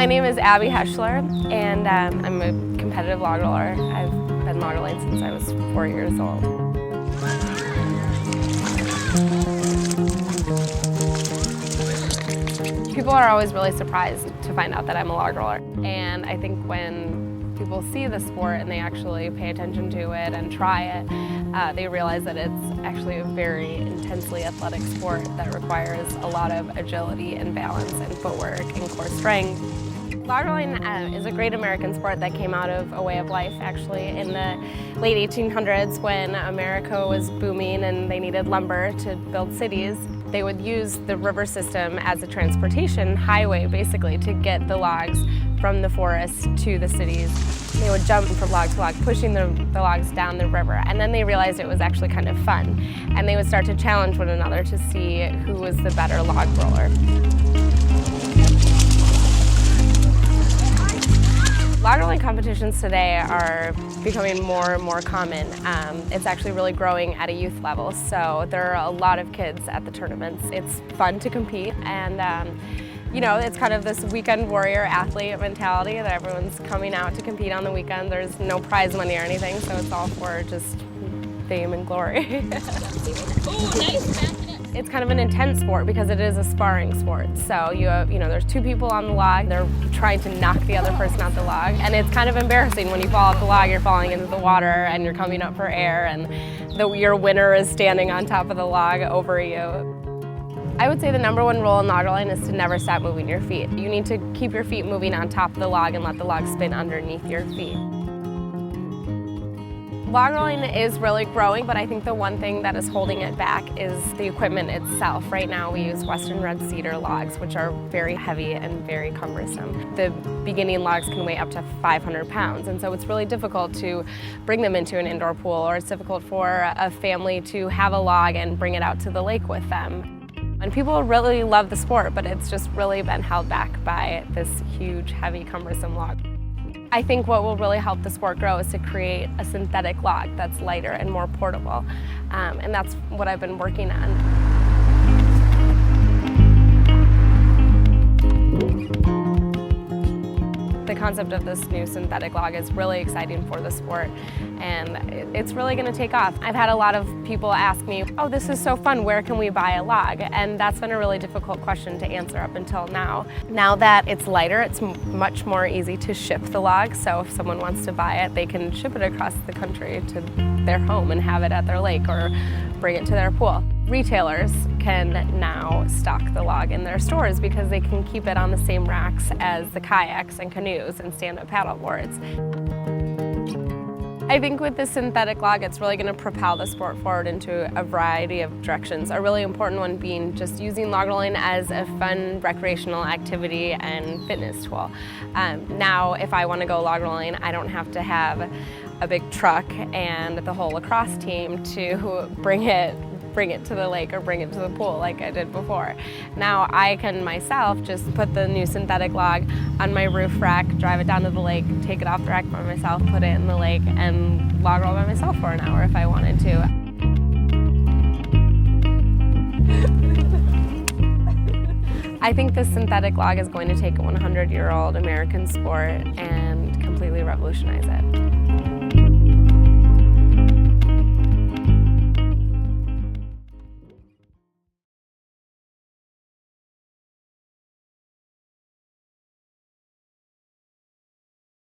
My name is Abby Heschler, and I'm a competitive log roller. I've been log rolling since I was 4 years old. People are always really surprised to find out that I'm a log roller. And I think when people see the sport and they actually pay attention to it and try it, they realize that it's actually a very intensely athletic sport that requires a lot of agility and balance and footwork and core strength. Log rolling is a great American sport that came out of a way of life, actually, in the late 1800s when America was booming and they needed lumber to build cities. They would use the river system as a transportation highway, basically, to get the logs from the forest to the cities. They would jump from log to log, pushing the logs down the river, and then they realized it was actually kind of fun. And they would start to challenge one another to see who was the better log roller. Log rolling competitions today are becoming more and more common. It's actually really growing at a youth level, so there are a lot of kids at the tournaments. It's fun to compete, and you know, it's kind of this weekend warrior athlete mentality that everyone's coming out to compete on the weekend. There's no prize money or anything, so it's all for just fame and glory. Oh, nice. It's kind of an intense sport because it is a sparring sport. So there's two people on the log. They're trying to knock the other person off the log, and it's kind of embarrassing when you fall off the log. You're falling into the water and you're coming up for air, and your winner is standing on top of the log over you. I would say the #1 rule in log rolling is to never stop moving your feet. You need to keep your feet moving on top of the log and let the log spin underneath your feet. Log rolling is really growing, but I think the one thing that is holding it back is the equipment itself. Right now we use Western red cedar logs, which are very heavy and very cumbersome. The beginning logs can weigh up to 500 pounds, and so it's really difficult to bring them into an indoor pool, or it's difficult for a family to have a log and bring it out to the lake with them. And people really love the sport, but it's just really been held back by this huge, heavy, cumbersome log. I think what will really help the sport grow is to create a synthetic log that's lighter and more portable, and that's what I've been working on. The concept of this new synthetic log is really exciting for the sport, and it's really going to take off. I've had a lot of people ask me, oh, this is so fun, where can we buy a log? And that's been a really difficult question to answer up until now. Now that it's lighter, it's much more easy to ship the log, so if someone wants to buy it, they can ship it across the country to their home and have it at their lake or bring it to their pool. Retailers can now stock the log in their stores because they can keep it on the same racks as the kayaks and canoes and stand-up paddle boards. I think with this synthetic log, it's really going to propel the sport forward into a variety of directions. A really important one being just using log rolling as a fun recreational activity and fitness tool. Now, if I want to go log rolling, I don't have to have a big truck and the whole lacrosse team to bring it to the lake or bring it to the pool like I did before. Now I can myself just put the new synthetic log on my roof rack, drive it down to the lake, take it off the rack by myself, put it in the lake, and log roll by myself for an hour if I wanted to. I think this synthetic log is going to take a 100-year-old American sport and completely revolutionize it.